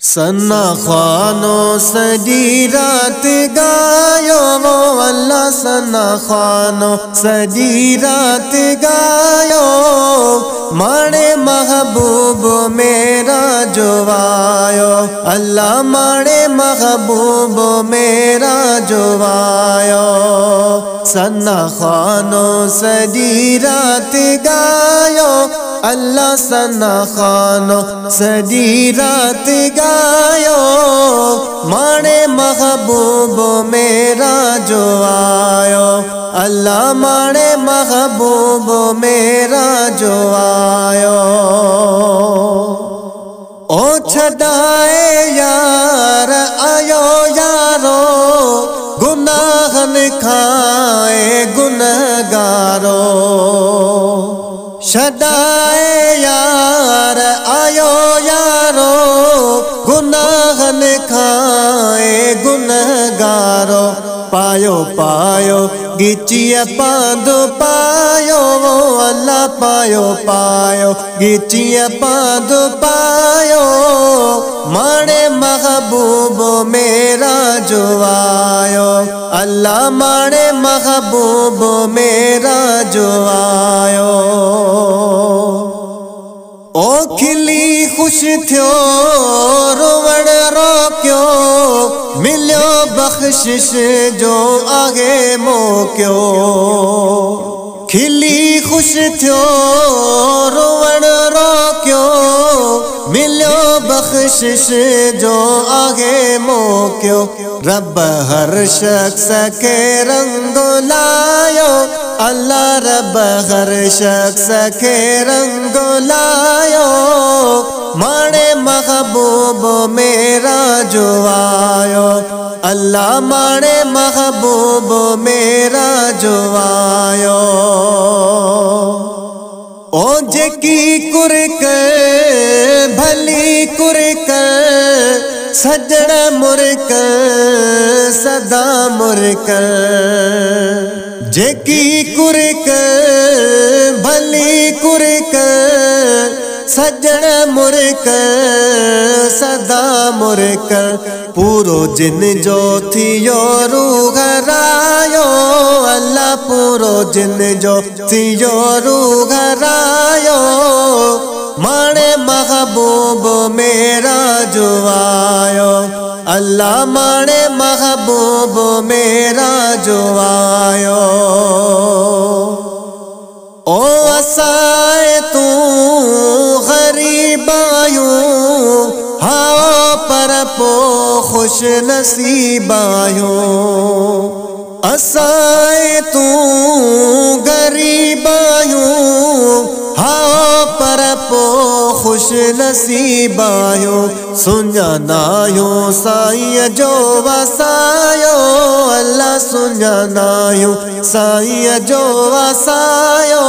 सन्ना ख्वानो सजी रात गायो वो अल्लाह सन्ना ख्वानो सजी रात गायो माणे महबूब मेरा जो आयो अल्लाह माणे महबूब मेरा जो आयो सन्ना ख्वानो सजी रात गायो अल्लाह सन्ना ख्वानो सजी रात गायो माणे महबूब मेरा जो आयो अल्लाह माणे महबूब मेरा जो आयो ओ छदाए यार आयो यारो गुनाहन खाए गुनहगारो छदाए यार आयो यारो गुनाहन खाए गुनहगारो पायो पायो गिचिया पादो पायो वो अल्लाह पायो पायो गिचिया पादो पायो माणे महबूब मेरा जो आयो अल्लाह माणे महबूब मेरा जो आयो ओ खिली खुश थियो रोवण रोक्यो मिलियो बख्शिश जो आगे मोक्यो खिली खुश थियो रोवण रोक्यो मिलियो बख्शिश जो आगे मोक्यो रब हर शख्स के रंग लायो अल्लाह रब हर शख्स के रंग लायो माणे महबूब मेरा जो आयो अल्लाह माणे महबूब मेरा जो आयो ओ जेकी कुरक भली कुरक सजण मुरक सदा मुरक जेकी कुरक भली कुरक सजण मुरक सदा मुरक पूरो जिन जो थियो रूह रायो अल्लाह पूरो जिन जो थियो रूह रायो माणे महबूब मेरा जो आयो अल्लाह माणे महबूब मेरा जो आयो ओ असाए तू गरीब आयूं हाँ पर पो खुश नसीब आयूं असाए तू गरीब आयूं हाँ पर पो खुश नसीब आयूं सुञानायूं साईं जो वसायो अल्लाह सुञानायूं साईं जो वसायो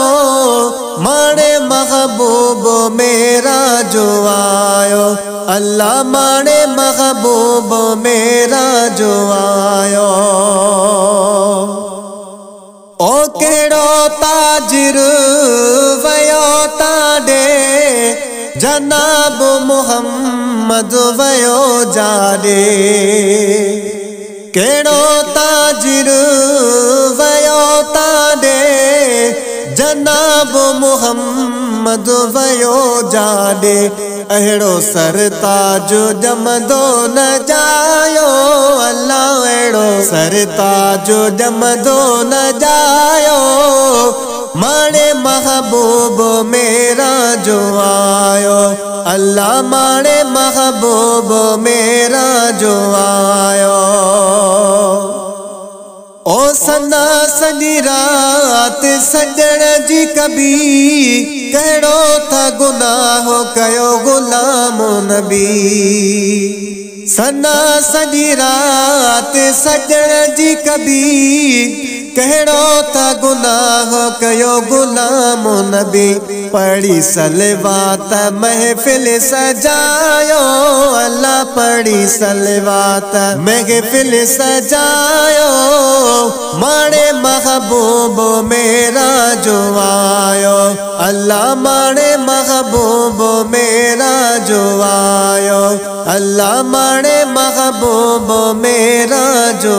माणे महबूब मेरा जो आयो अल्लाह माणे महबूब मेरा जो आयो ओ केड़ो ताजिर वयो ताडे जनाब मुहम्मद वयो जाडे केड़ो ताजिर वयो ताडे जनाब मुहम्मद वयो जाडे अहिड़ो सरताज जमदो न जायो अल्लाह अहिड़ो सरताज जमदो न जायो माणे महबूब मेरा जो आयो अल्लाह माणे महबूब मेरा जो आयो ओ सन्ना सजी रात सजण जी कभी कहिड़ो था गुनाह कयो गुलाम नबी सन्ना सजी रात सजण जी कभी कहिड़ो था गुनाह कयो गुलाम नबी पढ़ी सलवात महफिल सजायो अल्लाह पढ़ी सलवात महफिल सजायो माणे महबूब मेरा जो आयो अल्लाह माणे महबूब मेरा जो आयो अल्लाह माणे महबूब मेरा जो